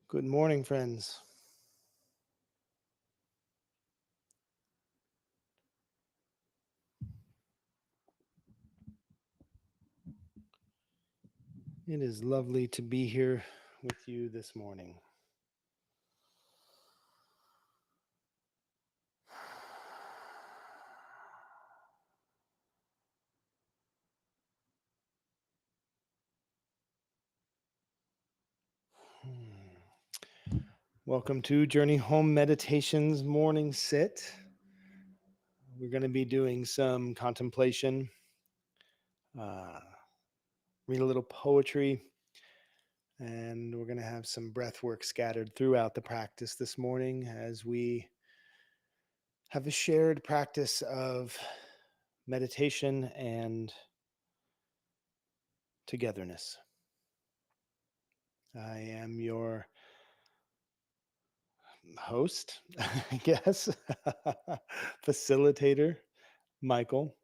Good morning, friends. It is lovely to be here with you this morning. Welcome to Journey Home Meditations Morning Sit. We're going to be doing some contemplation, uh, read a little poetry, and we're going to have some breath work scattered throughout the practice this morning as we have a shared practice of meditation and togetherness. I am your host, I guess, facilitator, Michael.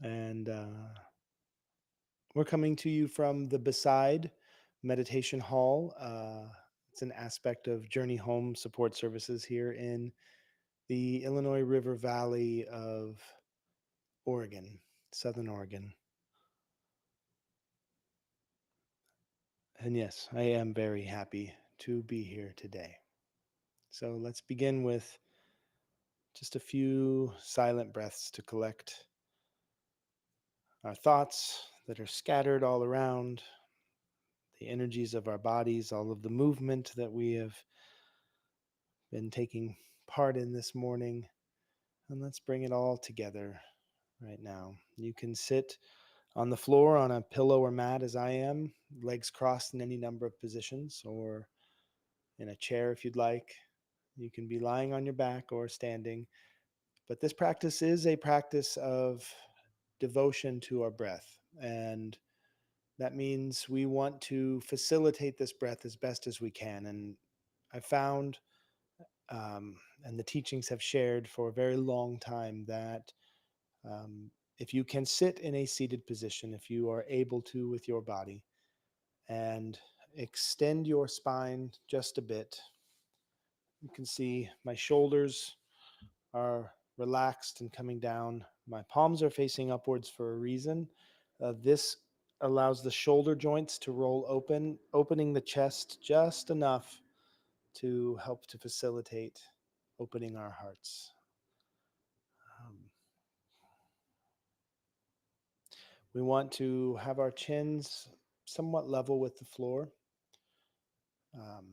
And we're coming to you from the Beside Meditation Hall. It's an aspect of Journey Home Support Services here in the Illinois River Valley of Oregon, Southern Oregon. And yes, I am very happy to be here today. So let's begin with just a few silent breaths to collect our thoughts that are scattered all around, the energies of our bodies, all of the movement that we have been taking part in this morning. And let's bring it all together right now. You can sit on the floor on a pillow or mat as I am, legs crossed in any number of positions, or in a chair if you'd like. You can be lying on your back or standing. But this practice is a practice of devotion to our breath. And that means we want to facilitate this breath as best as we can. And I found, and the teachings have shared for a very long time, that if you can sit in a seated position, if you are able to with your body, and extend your spine just a bit, you can see my shoulders are relaxed and coming down. My palms are facing upwards for a reason. This allows the shoulder joints to roll open, opening the chest just enough to help to facilitate opening our hearts. Um, we want to have our chins somewhat level with the floor. Um,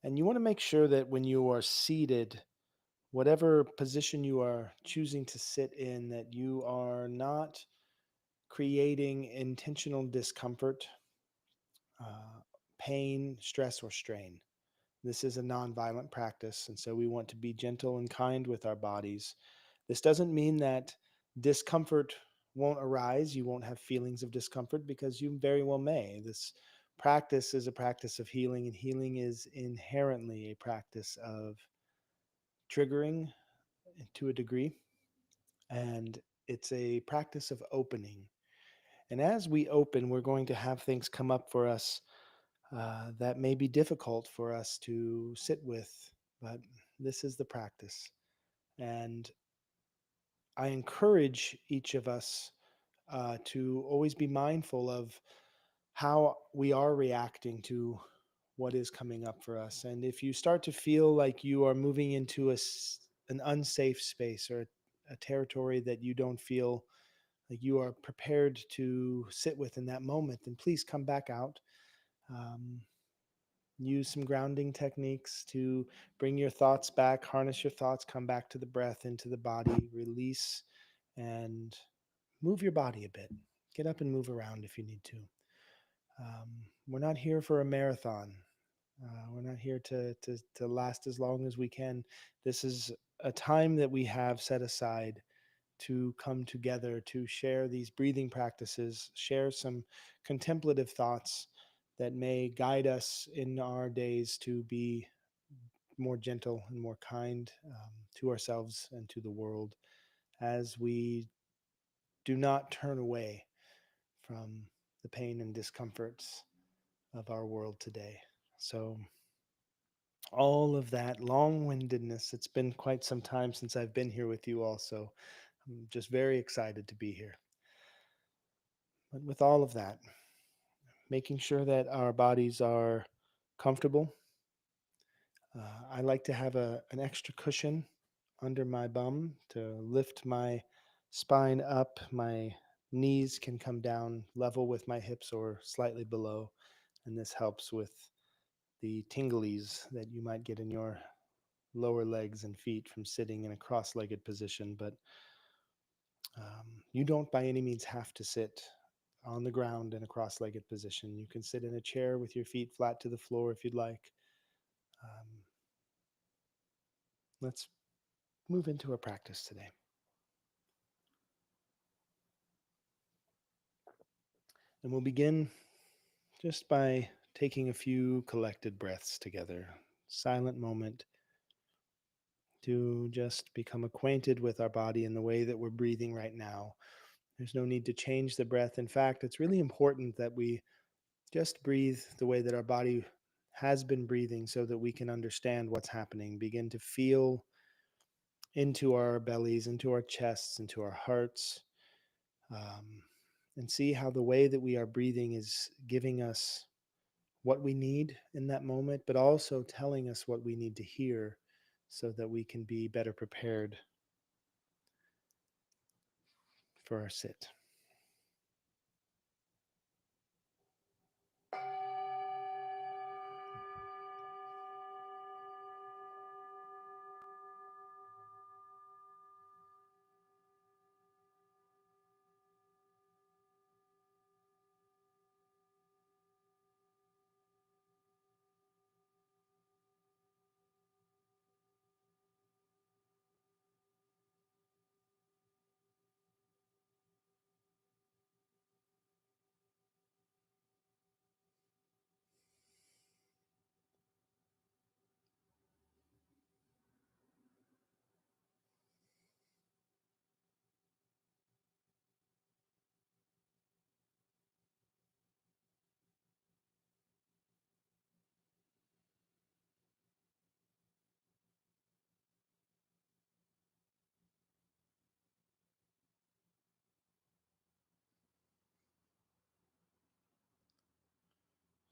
and you want to make sure that when you are seated, whatever position you are choosing to sit in, that you are not creating intentional discomfort, uh, pain, stress, or strain. This is a nonviolent practice, and so we want to be gentle and kind with our bodies. This doesn't mean that discomfort won't arise. You won't have feelings of discomfort because you very well may. This practice is a practice of healing, and healing is inherently a practice of triggering to a degree, and it's a practice of opening. And as we open, we're going to have things come up for us that may be difficult for us to sit with, but this is the practice. And I encourage each of us to always be mindful of how we are reacting to what is coming up for us. And if you start to feel like you are moving into an unsafe space or a territory that you don't feel like you are prepared to sit with in that moment, then please come back out. Um, Use some grounding techniques to bring your thoughts back, harness your thoughts, come back to the breath, into the body, release, and move your body a bit. Get up and move around if you need to. We're not here for a marathon. We're not here to last as long as we can. This is a time that we have set aside to come together to share these breathing practices, share some contemplative thoughts that may guide us in our days to be more gentle and more kind to ourselves and to the world as we do not turn away from the pain and discomforts of our world today. So, all of that long windedness, it's been quite some time since I've been here with you all. So, I'm just very excited to be here. But with all of that, making sure that our bodies are comfortable. I like to have an extra cushion under my bum to lift my spine up. My knees can come down level with my hips or slightly below. And this helps with the tinglies that you might get in your lower legs and feet from sitting in a cross legged position. But you don't by any means have to sit on the ground in a cross legged position. You can sit in a chair with your feet flat to the floor if you'd like. Um, let's move into a practice today. And we'll begin just by taking a few collected breaths together. Silent moment to just become acquainted with our body and the way that we're breathing right now. There's no need to change the breath. In fact, it's really important that we just breathe the way that our body has been breathing so that we can understand what's happening, begin to feel into our bellies, into our chests, into our hearts, um, and see how the way that we are breathing is giving us what we need in that moment, but also telling us what we need to hear so that we can be better prepared for our sit.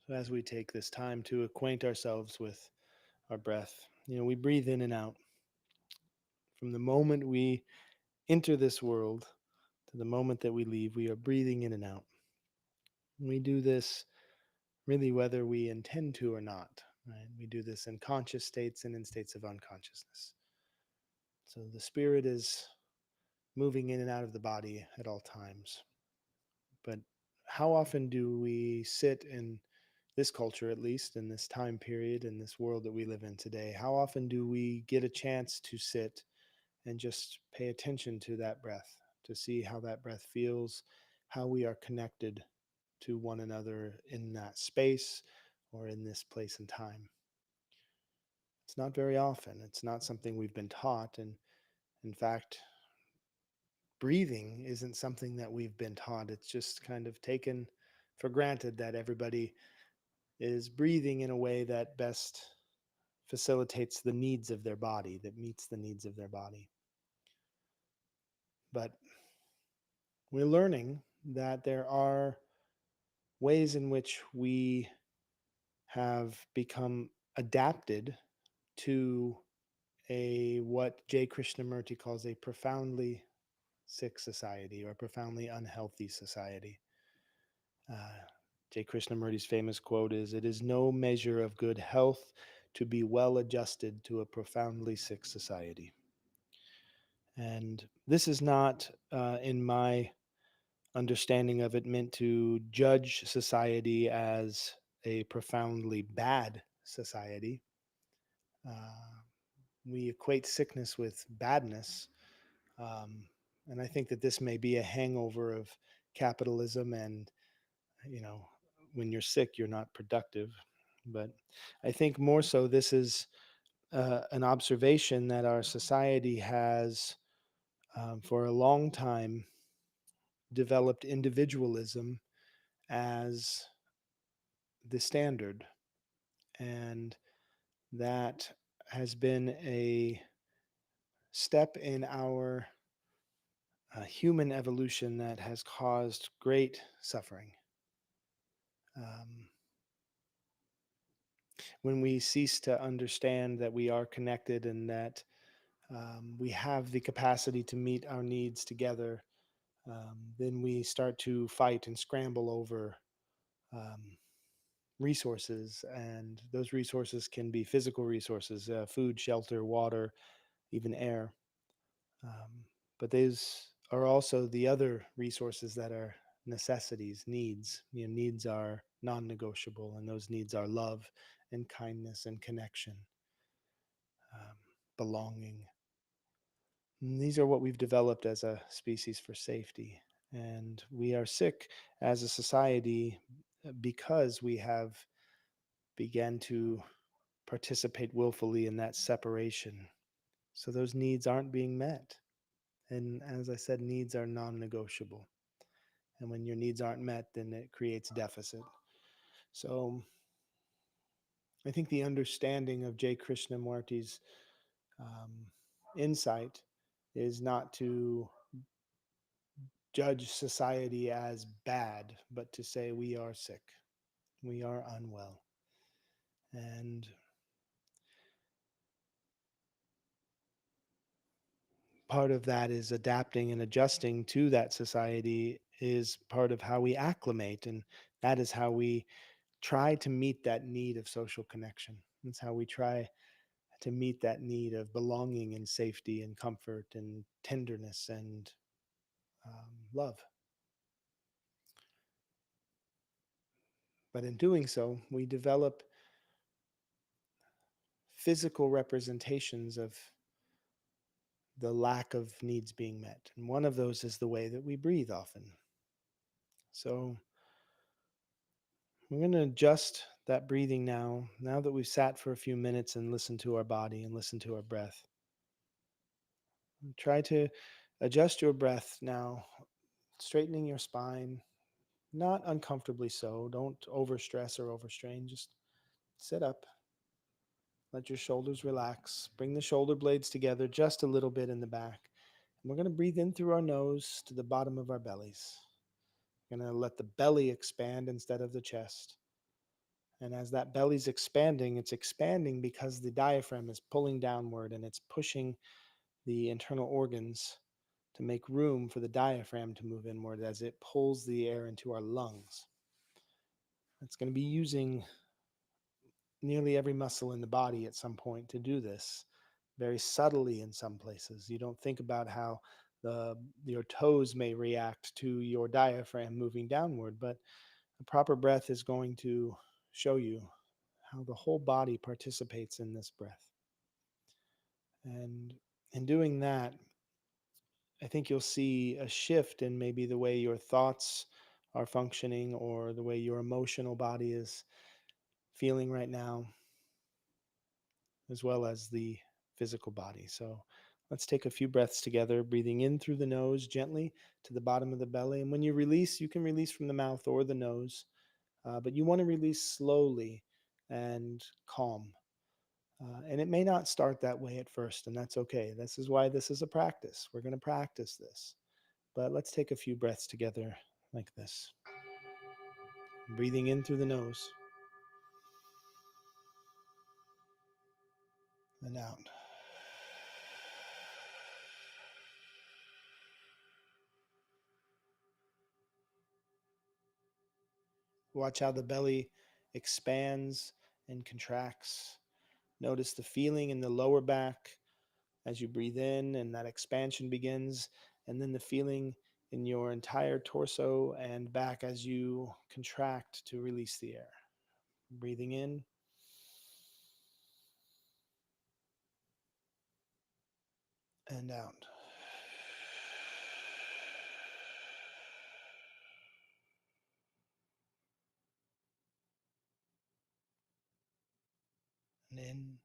So, as we take this time to acquaint ourselves with our breath, we breathe in and out. From the moment we enter this world to the moment that we leave, we are breathing in and out. We do this really whether we intend to or not. Right? We do this in conscious states and in states of unconsciousness. So the spirit is moving in and out of the body at all times. But how often do we sit in this culture, at least in this time period, in this world that we live in today? How often do we get a chance to sit and just pay attention to that breath, to see how that breath feels, how we are connected to one another in that space or in this place and time? It's not very often. It's not something we've been taught. And in fact, breathing isn't something that we've been taught. It's just kind of taken for granted that everybody is breathing in a way that best facilitates the needs of their body, that meets the needs of their body. But we're learning that there are ways in which we have become adapted to a what J. Krishnamurti calls a profoundly sick society or a profoundly unhealthy society. Uh, J. Krishnamurti's famous quote is, "It is no measure of good health to be well adjusted to a profoundly sick society." And this is not, in my understanding of it, meant to judge society as a profoundly bad society. Uh, we equate sickness with badness. Um, and I think that this may be a hangover of capitalism and, you know, when you're sick, you're not productive. But I think more so, this is an observation that our society has, for a long time, developed individualism as the standard. And that has been a step in our human evolution that has caused great suffering. Um, when we cease to understand that we are connected and that we have the capacity to meet our needs together, then we start to fight and scramble over um, resources. And those resources can be physical resources, food, shelter, water, even air. Um, but these are also the other resources that are necessities, needs. Needs are non-negotiable, and those needs are love and kindness and connection, um, belonging. And these are what we've developed as a species for safety. And we are sick as a society because we have began to participate willfully in that separation. So those needs aren't being met. And as I said, needs are non negotiable. And when your needs aren't met, then it creates deficit. So I think the understanding of J. Krishnamurti's um, insight is not to judge society as bad, but to say we are sick, we are unwell. And part of that is adapting and adjusting to that society is part of how we acclimate. And that is how we try to meet that need of social connection. That's how we try to meet that need of belonging and safety and comfort and tenderness and love. But in doing so, we develop physical representations of the lack of needs being met. And one of those is the way that we breathe often. So we're going to adjust that breathing now that we've sat for a few minutes and listened to our body and listened to our breath. Try to adjust your breath now, straightening your spine, not uncomfortably so. Don't overstress or overstrain. Just sit up. Let your shoulders relax. Bring the shoulder blades together just a little bit in the back. And we're going to breathe in through our nose to the bottom of our bellies. We're going to let the belly expand instead of the chest. And as that belly's expanding, it's expanding because the diaphragm is pulling downward and it's pushing the internal organs to make room for the diaphragm to move inward as it pulls the air into our lungs. It's going to be using nearly every muscle in the body at some point to do this, very subtly in some places. You don't think about how your toes may react to your diaphragm moving downward, but a proper breath is going to show you how the whole body participates in this breath. And in doing that, I think you'll see a shift in maybe the way your thoughts are functioning or the way your emotional body is feeling right now, as well as the physical body. So let's take a few breaths together, breathing in through the nose gently to the bottom of the belly. And when you release, you can release from the mouth or the nose, but you want to release slowly and calm. And it may not start that way at first, and that's okay. This is why this is a practice. We're going to practice this. But let's take a few breaths together like this. Breathing in through the nose and out. Watch how the belly expands and contracts. Notice the feeling in the lower back as you breathe in and that expansion begins, and then the feeling in your entire torso and back as you contract to release the air. Breathing in and out. And in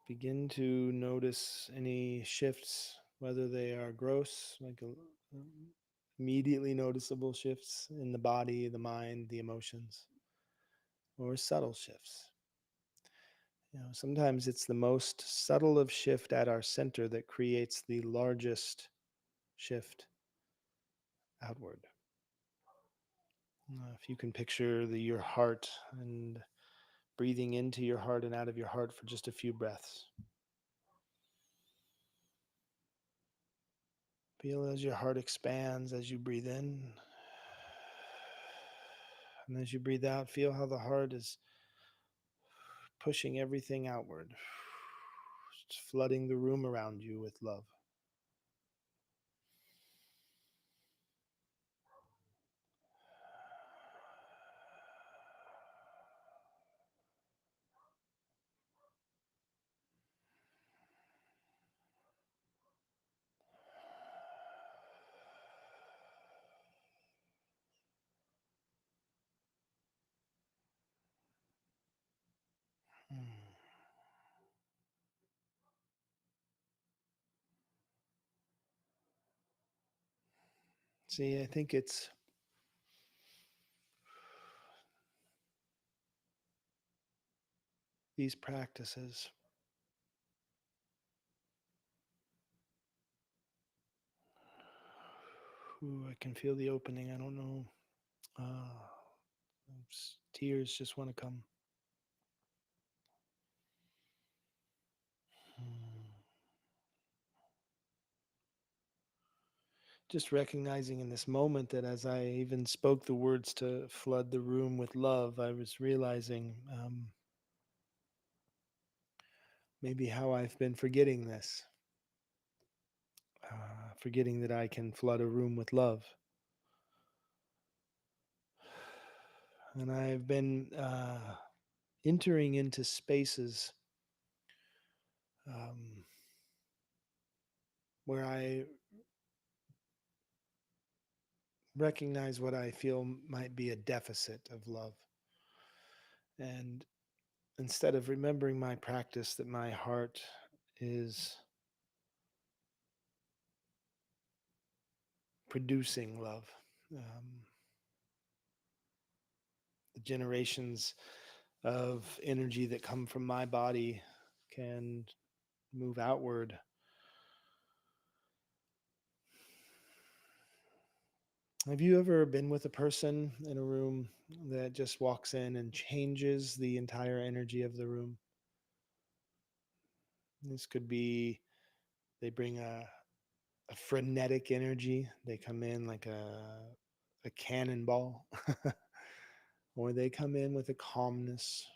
Begin to notice any shifts, whether they are gross, like immediately noticeable shifts in the body, the mind, the emotions, or subtle shifts. Sometimes it's the most subtle of shift at our center that creates the largest shift outward. If you can picture your heart and breathing into your heart and out of your heart for just a few breaths. Feel as your heart expands as you breathe in. And as you breathe out, feel how the heart is pushing everything outward, just flooding the room around you with love. Hmm. See, I think it's these practices. Ooh, I can feel the opening. I don't know. Uh, Tears just want to come. Hmm. Just recognizing in this moment that as I even spoke the words to flood the room with love, I was realizing maybe how I've been forgetting this, forgetting that I can flood a room with love. And I've been entering into spaces um, where I recognize what I feel might be a deficit of love. And instead of remembering my practice, that my heart is producing love. The generations of energy that come from my body can move outward. Have you ever been with a person in a room that just walks in and changes the entire energy of the room? This could be they bring a frenetic energy. They come in like a cannonball, or they come in with a calmness,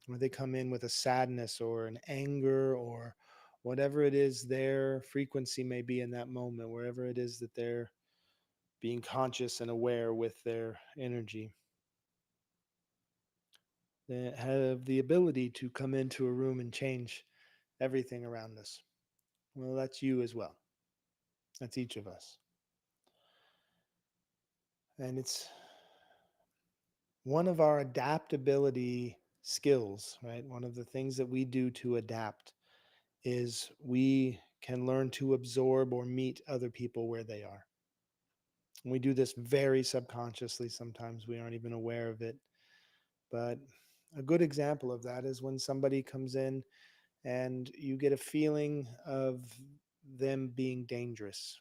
or they come in with a sadness or an anger or whatever it is their frequency may be in that moment, wherever it is that they're being conscious and aware with their energy. They have the ability to come into a room and change everything around us. Well, that's you as well. That's each of us. And it's one of our adaptability skills, right? One of the things that we do to adapt is we can learn to absorb or meet other people where they are. And we do this very subconsciously. Sometimes we aren't even aware of it. But a good example of that is when somebody comes in and you get a feeling of them being dangerous.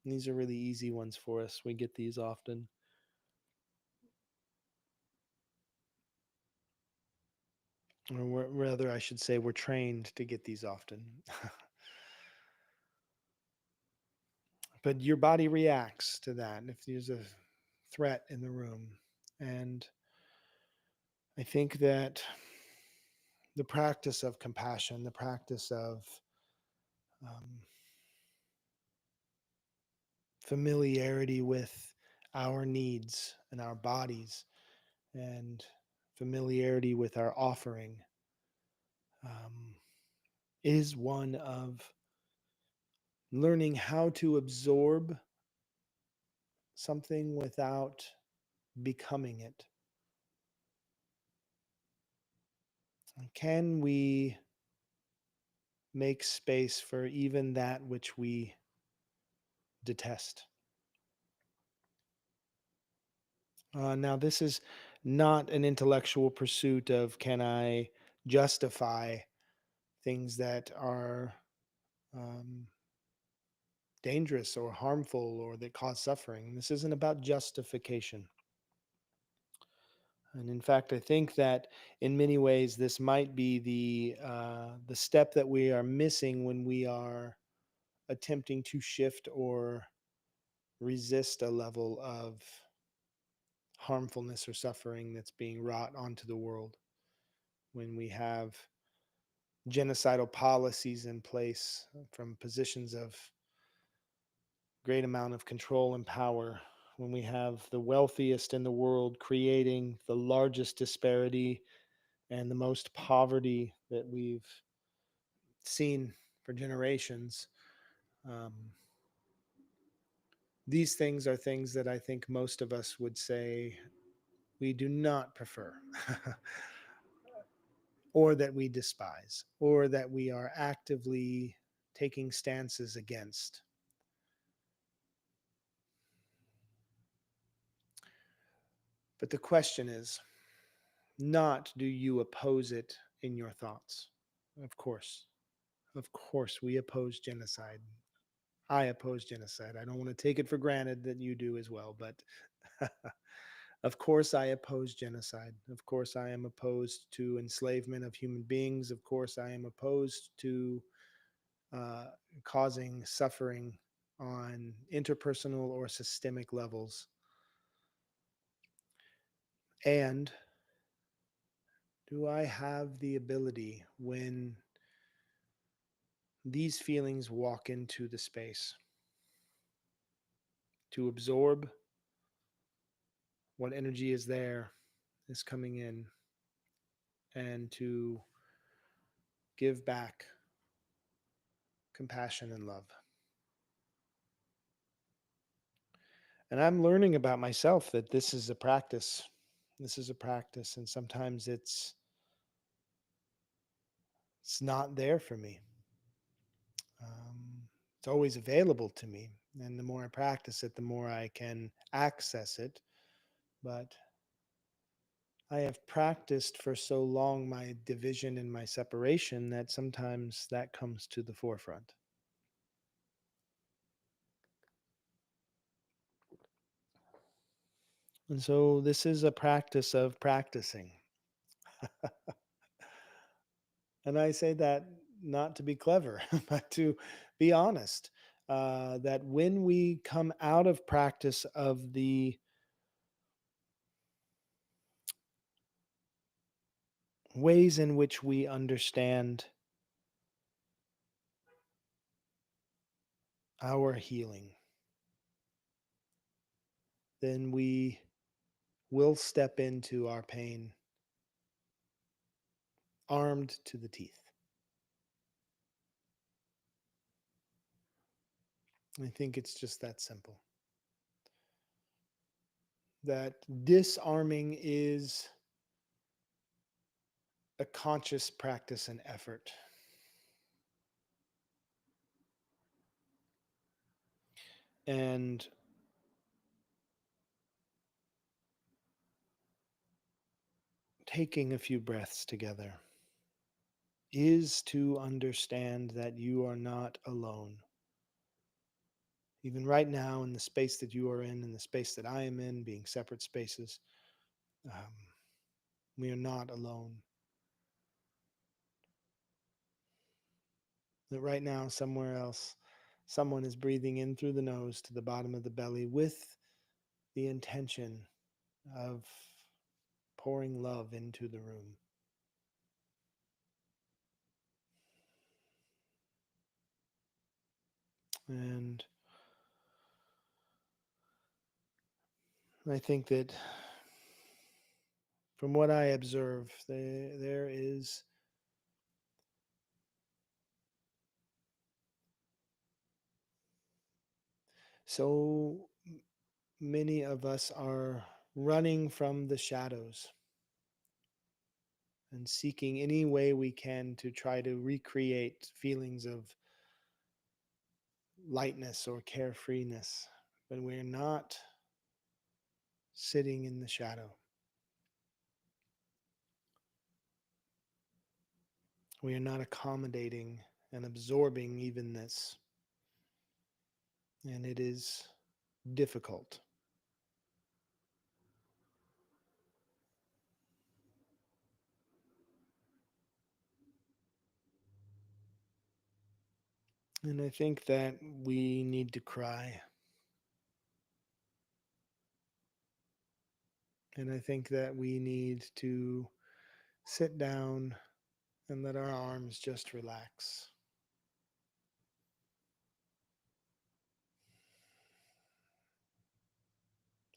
And these are really easy ones for us. We get these often. Or rather, I should say, we're trained to get these often. But your body reacts to that if there's a threat in the room. And I think that the practice of compassion, the practice of um, familiarity with our needs and our bodies, and familiarity with our offering, um, is one of learning how to absorb something without becoming it. Can we make space for even that which we detest. Now, this is not an intellectual pursuit of can I justify things that are um, dangerous or harmful or that cause suffering. This isn't about justification. And in fact, I think that in many ways this might be the step that we are missing when we are attempting to shift or resist a level of harmfulness or suffering that's being wrought onto the world. When we have genocidal policies in place from positions of great amount of control and power, when we have the wealthiest in the world creating the largest disparity and the most poverty that we've seen for generations. Um, these things are things that I think most of us would say we do not prefer, or that we despise, or that we are actively taking stances against. But the question is not do you oppose it in your thoughts? Of course. Of course, we oppose genocide. I oppose genocide. I don't want to take it for granted that you do as well, but of course, I oppose genocide. Of course, I am opposed to enslavement of human beings. Of course, I am opposed to uh, causing suffering on interpersonal or systemic levels. And do I have the ability when these feelings walk into the space to absorb what energy is there, is coming in, and to give back compassion and love? And I'm learning about myself that this is a practice. This is a practice, and sometimes it's not there for me. It's always available to me, and the more I practice it, the more I can access it. But I have practiced for so long my division and my separation that sometimes that comes to the forefront. And so this is a practice of practicing. And I say that not to be clever, but to be honest. That when we come out of practice of the ways in which we understand our healing, then we will step into our pain armed to the teeth. I think it's just that simple. That disarming is a conscious practice and effort. And taking a few breaths together is to understand that you are not alone. Even right now, in the space that you are in the space that I am in, being separate spaces, um, we are not alone. That right now, somewhere else, someone is breathing in through the nose to the bottom of the belly with the intention of pouring love into the room. And I think that from what I observe, there is so many of us are running from the shadows. and seeking any way we can to try to recreate feelings of lightness or carefreeness, but we're not sitting in the shadow. We are not accommodating and absorbing even this. And it is difficult. And I think that we need to cry. And I think that we need to sit down and let our arms just relax.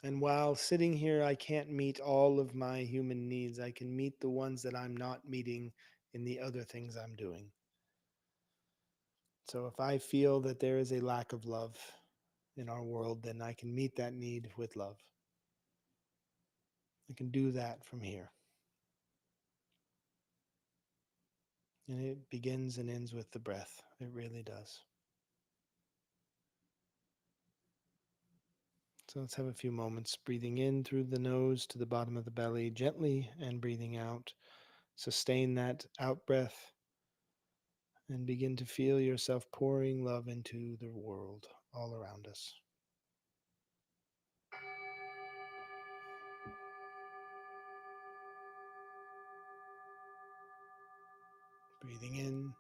And while sitting here, I can't meet all of my human needs. I can meet the ones that I'm not meeting in the other things I'm doing. So if I feel that there is a lack of love in our world, then I can meet that need with love. I can do that from here. And it begins and ends with the breath. It really does. So let's have a few moments breathing in through the nose to the bottom of the belly gently and breathing out. Sustain that out breath and begin to feel yourself pouring love into the world all around us. Breathing in.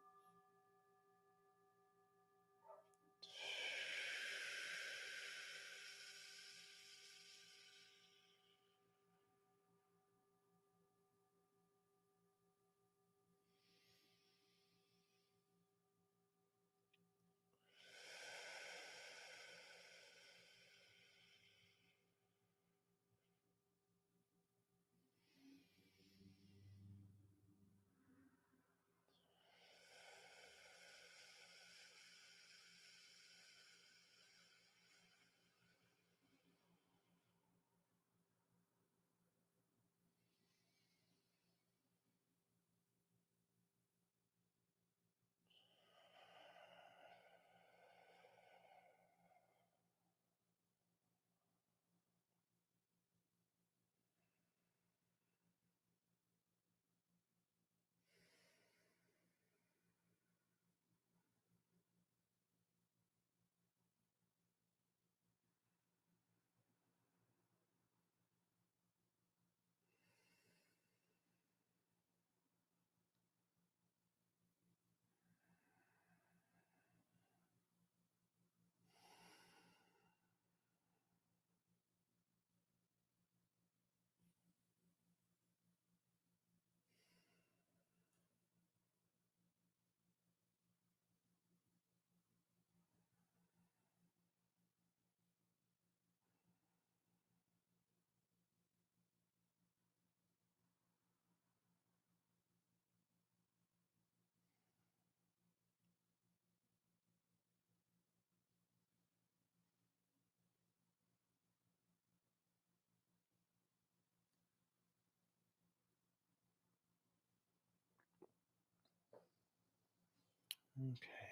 Okay.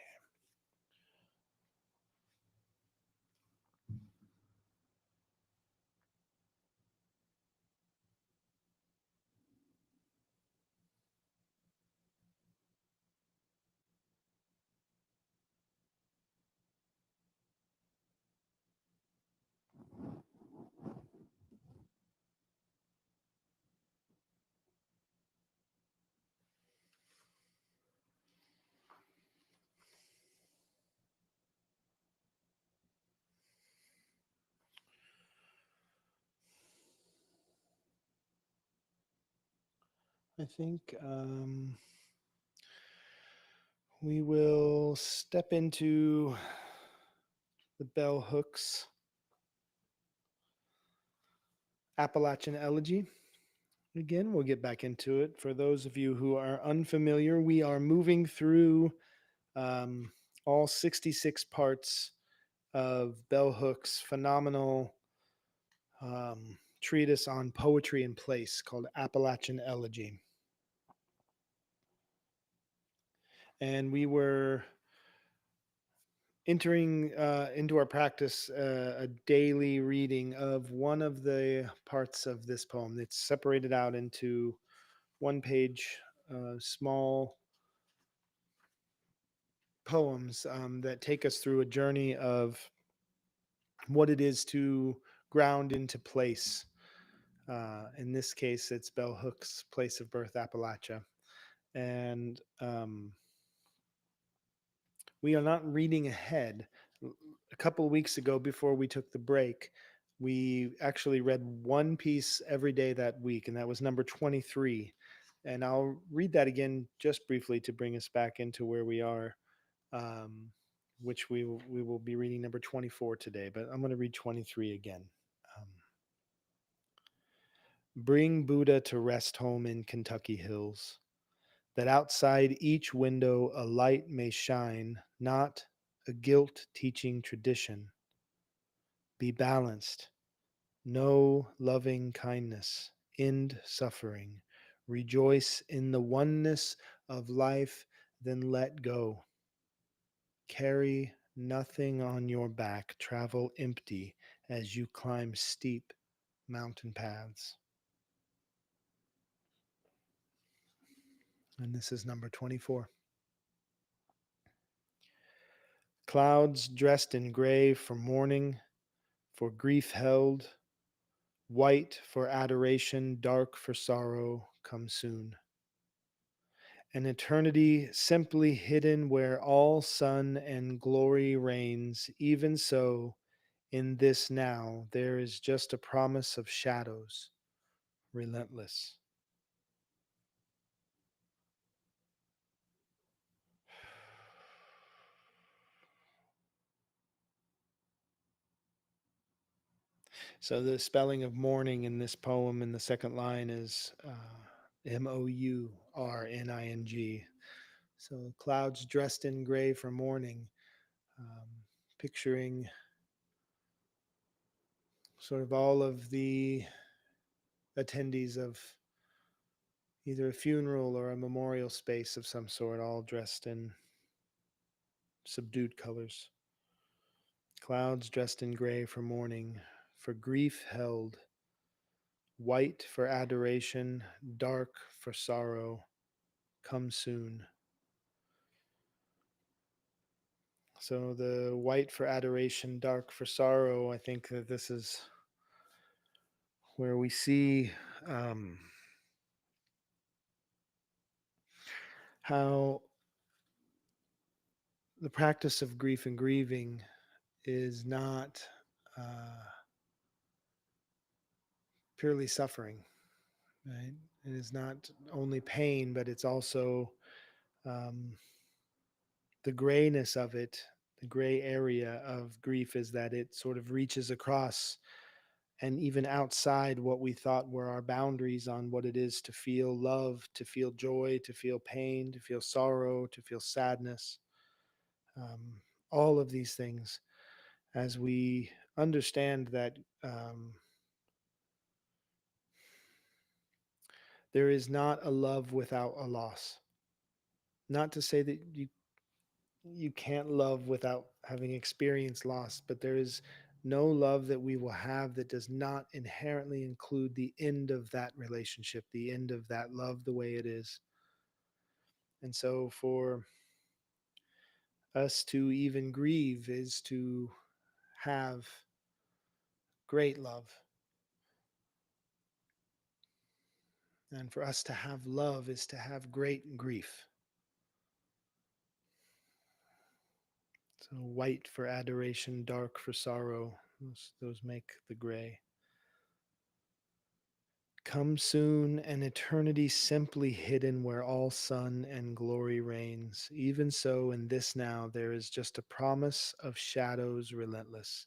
I think we will step into the bell hooks Appalachian Elegy. Again, we'll get back into it. For those of you who are unfamiliar, we are moving through um, all 66 parts of Bell Hook's phenomenal treatise on poetry and place called Appalachian Elegy. and we were entering into our practice a daily reading of one of the parts of this poem. It's separated out into one page, small poems that take us through a journey of what it is to ground into place. In this case, it's Bell Hook's place of birth, Appalachia. And we are not reading ahead. A couple of weeks ago, before we took the break, we actually read one piece every day that week, and that was number 23. And I'll read that again just briefly to bring us back into where we are, um, which we will be reading number 24 today, but I'm going to read 23 again. Um, Bring Buddha to rest home in Kentucky hills, that outside each window a light may shine, not a guilt teaching tradition. Be balanced, know loving kindness, end suffering, rejoice in the oneness of life, then let go. Carry nothing on your back, travel empty as you climb steep mountain paths. And this is number 24. Clouds dressed in gray for mourning, for grief held, white for adoration, dark for sorrow, come soon. An eternity simply hidden where all sun and glory reigns, even so, in this now, there is just a promise of shadows, relentless. So the spelling of mourning in this poem in the second line is Mourning. So clouds dressed in gray for mourning, um, picturing sort of all of the attendees of either a funeral or a memorial space of some sort, all dressed in subdued colors. Clouds dressed in gray for mourning, for grief held, white for adoration, dark for sorrow, come soon. So the white for adoration, dark for sorrow, I think that this is where we see um, how the practice of grief and grieving is not uh, purely suffering, right? It is not only pain, but it's also um, the grayness of it. The gray area of grief is that it sort of reaches across and even outside what we thought were our boundaries on what it is to feel love, to feel joy, to feel pain, to feel sorrow, to feel sadness. Um, all of these things, as we understand that there is not a love without a loss. Not to say that you can't love without having experienced loss, but there is no love that we will have that does not inherently include the end of that relationship, the end of that love the way it is. And so for us to even grieve is to have great love. And for us to have love is to have great grief. So white for adoration, dark for sorrow. Those make the gray. Come soon, an eternity simply hidden where all sun and glory reigns. Even so, in this now, there is just a promise of shadows relentless.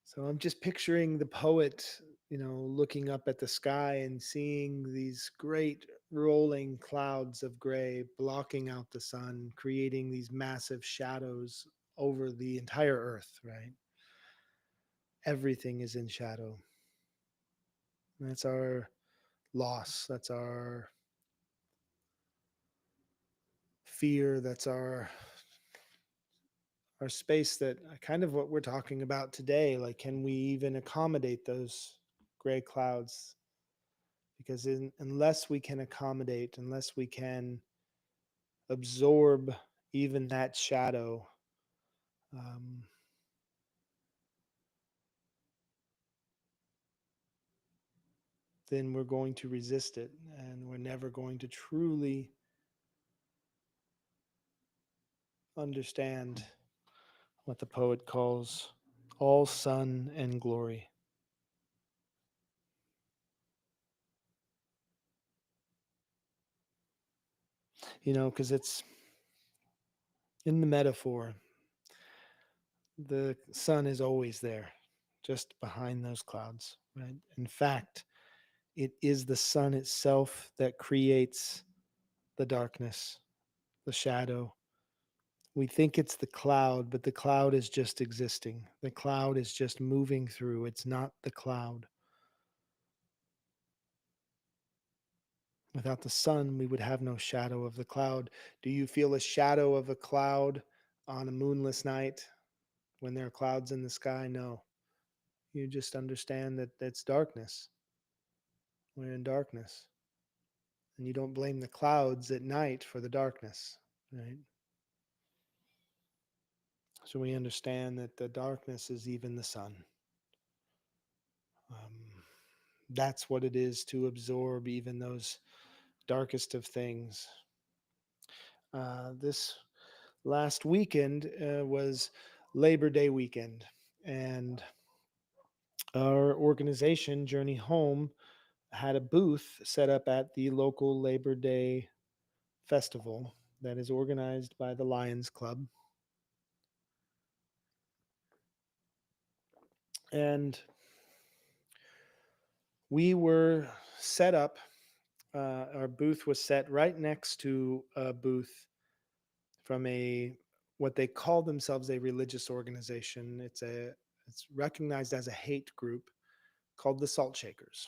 So I'm just picturing the poet, looking up at the sky and seeing these great rolling clouds of gray blocking out the sun, creating these massive shadows over the entire earth, right? Everything is in shadow. That's our loss. That's our fear that's our space, that kind of what we're talking about today. Like, can we even accommodate those gray clouds? Because unless we can accommodate, unless we can absorb even that shadow, um, then we're going to resist it, and we're never going to truly understand what the poet calls all sun and glory. Because it's in the metaphor, the sun is always there, just behind those clouds, right? In fact, it is the sun itself that creates the darkness, the shadow. We think it's the cloud, but the cloud is just existing. The cloud is just moving through. It's not the cloud. Without the sun, we would have no shadow of the cloud. Do you feel a shadow of a cloud on a moonless night when there are clouds in the sky? No. You just understand that it's darkness. We're in darkness. And you don't blame the clouds at night for the darkness, right? So we understand that the darkness is even the sun. Um, that's what it is to absorb even those darkest of things. This last weekend was Labor Day weekend, and our organization, Journey Home, had a booth set up at the local Labor Day festival that is organized by the Lions Club. And we were set up, our booth was set right next to a booth from a what they call themselves a religious organization. It's recognized as a hate group called the Salt Shakers.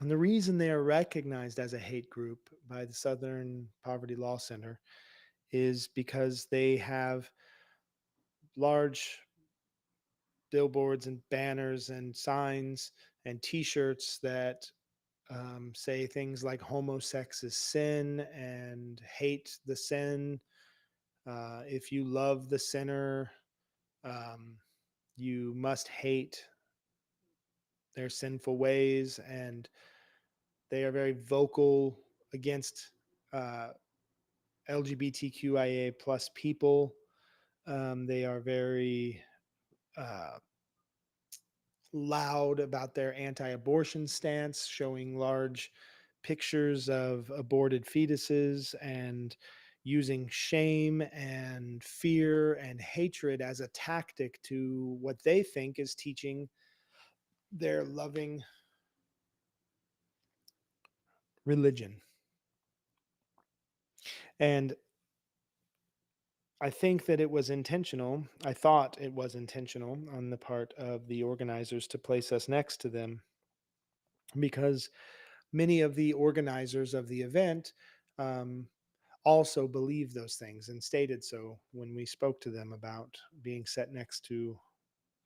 And the reason they are recognized as a hate group by the Southern Poverty Law Center is because they have large billboards and banners and signs and T-shirts that say things like homosex is sin and hate the sin. If you love the sinner, um, you must hate their sinful ways. And they are very vocal against uh, LGBTQIA plus people. They are very uh, loud about their anti-abortion stance, showing large pictures of aborted fetuses and using shame and fear and hatred as a tactic to what they think is teaching their loving religion. And I think that it was intentional. I thought it was intentional on the part of the organizers to place us next to them, because many of the organizers of the event um, also believed those things and stated so when we spoke to them about being set next to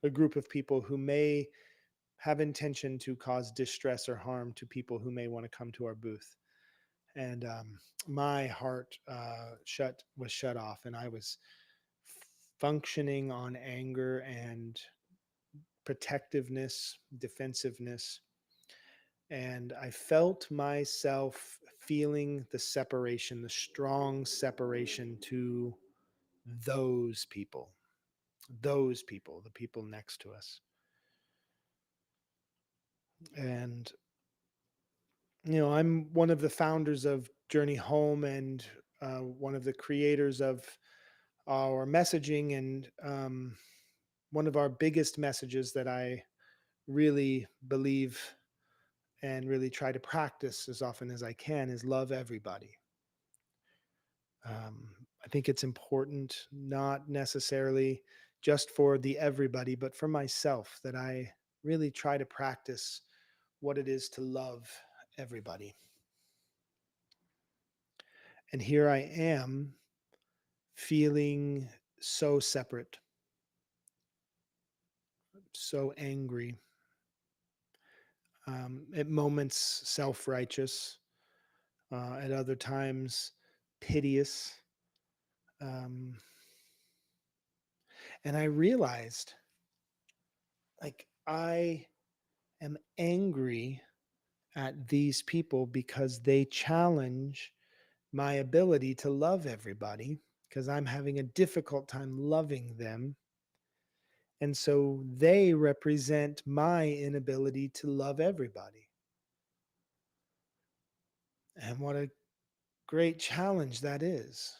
a group of people who may have intention to cause distress or harm to people who may want to come to our booth. And my heart was shut off, and I was functioning on anger and protectiveness, defensiveness. And I felt myself feeling the separation, the strong separation to those people, the people next to us. And, I'm one of the founders of Journey Home, and one of the creators of our messaging. And one of our biggest messages that I really believe and really try to practice as often as I can is love everybody. I think it's important, not necessarily just for the everybody, but for myself, that I really try to practice what it is to love everybody. And here I am. feeling so separate, so angry, at moments self righteous, at other times piteous. Um, and I realized, like, I am angry at these people because they challenge my ability to love everybody, because I'm having a difficult time loving them. And so they represent my inability to love everybody. And what a great challenge that is.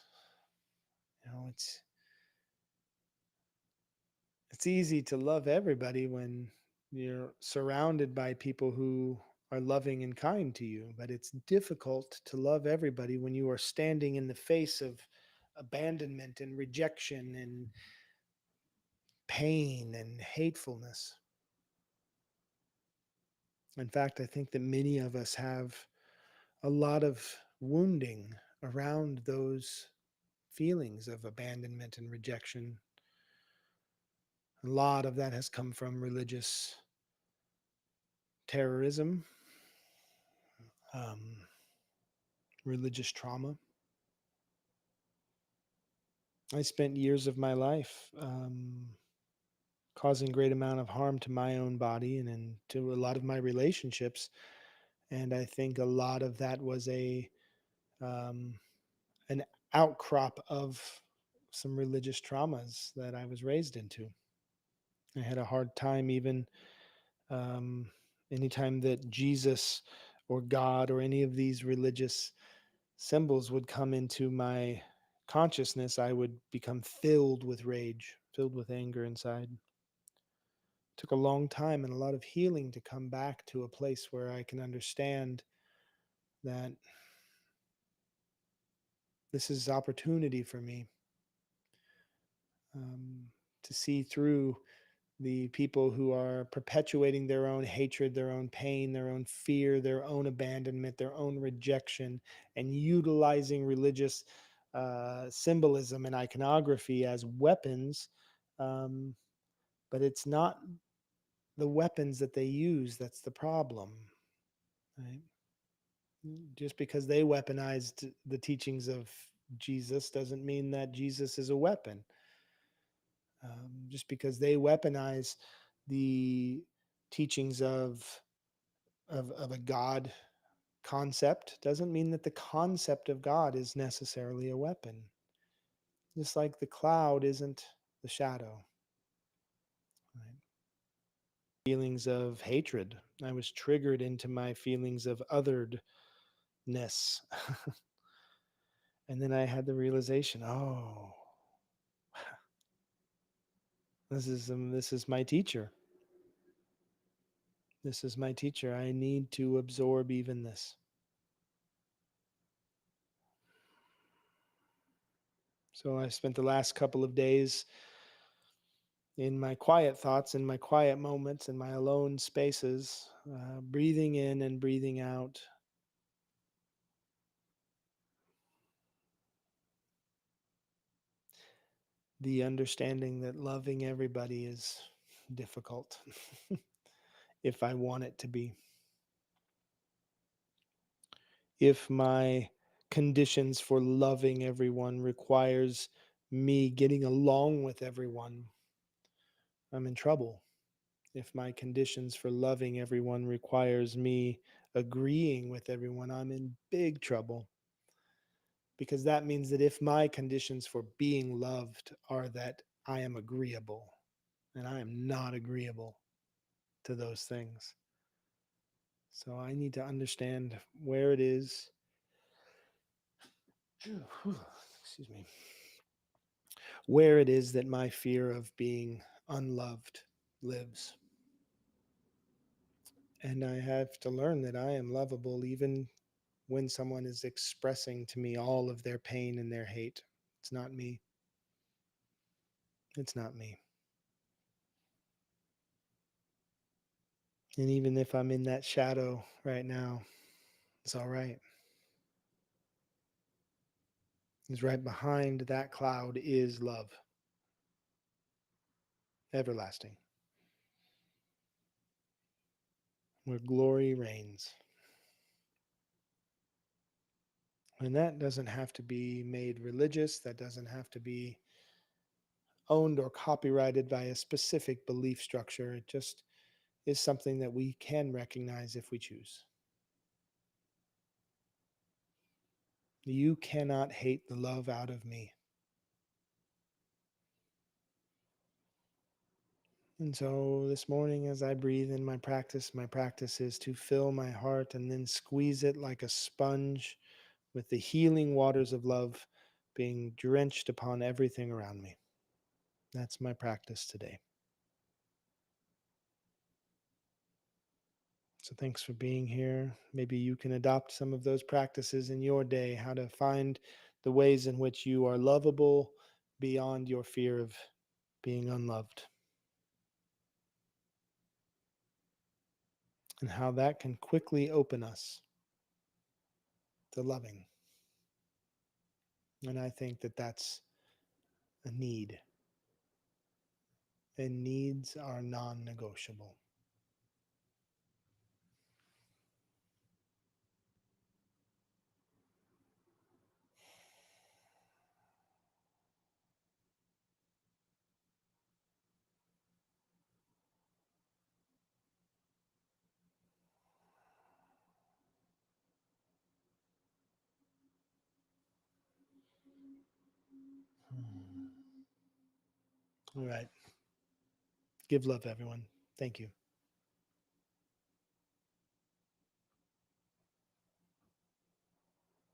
It's easy to love everybody when you're surrounded by people who are loving and kind to you, but it's difficult to love everybody when you are standing in the face of abandonment and rejection and pain and hatefulness. In fact, I think that many of us have a lot of wounding around those feelings of abandonment and rejection. A lot of that has come from religious terrorism, um, religious trauma. I spent years of my life causing great amount of harm to my own body and to a lot of my relationships, and I think a lot of that was a um, an outcrop of some religious traumas that I was raised into. I had a hard time even um, anytime that Jesus or God or any of these religious symbols would come into my consciousness, I would become filled with rage, filled with anger inside. It took a long time and a lot of healing to come back to a place where I can understand that this is opportunity for me, um, to see through the people who are perpetuating their own hatred, their own pain, their own fear, their own abandonment, their own rejection, and utilizing religious symbolism and iconography as weapons. Um, but it's not the weapons that they use that's the problem, right? Just because they weaponized the teachings of Jesus doesn't mean that Jesus is a weapon. Just because they weaponize the teachings of a God concept doesn't mean that the concept of God is necessarily a weapon. Just like the cloud isn't the shadow. Right? Feelings of hatred. I was triggered into my feelings of otheredness. And then I had the realization, oh, this is my teacher. This is my teacher. I need to absorb even this. So I spent the last couple of days in my quiet thoughts, in my quiet moments, in my alone spaces, breathing in and breathing out. The understanding that loving everybody is difficult if I want it to be. If my conditions for loving everyone requires me getting along with everyone, I'm in trouble. If my conditions for loving everyone requires me agreeing with everyone, I'm in big trouble. Because that means that if my conditions for being loved are that I am agreeable, and I am not agreeable to those things. So I need to understand where it is, excuse me, where it is that my fear of being unloved lives. And I have to learn that I am lovable even when someone is expressing to me all of their pain and their hate. It's not me. It's not me. And even if I'm in that shadow right now, it's all right. is right behind that cloud is love, everlasting, where glory reigns. And that doesn't have to be made religious, that doesn't have to be owned or copyrighted by a specific belief structure. It just is something that we can recognize if we choose. You cannot hate the love out of me. And so this morning, as I breathe in my practice is to fill my heart and then squeeze it like a sponge with the healing waters of love being drenched upon everything around me. That's my practice today. So thanks for being here. Maybe you can adopt some of those practices in your day, how to find the ways in which you are lovable beyond your fear of being unloved, and how that can quickly open us to loving. And I think that that's a need, and needs are non negotiable. All right. Give love, everyone. Thank you.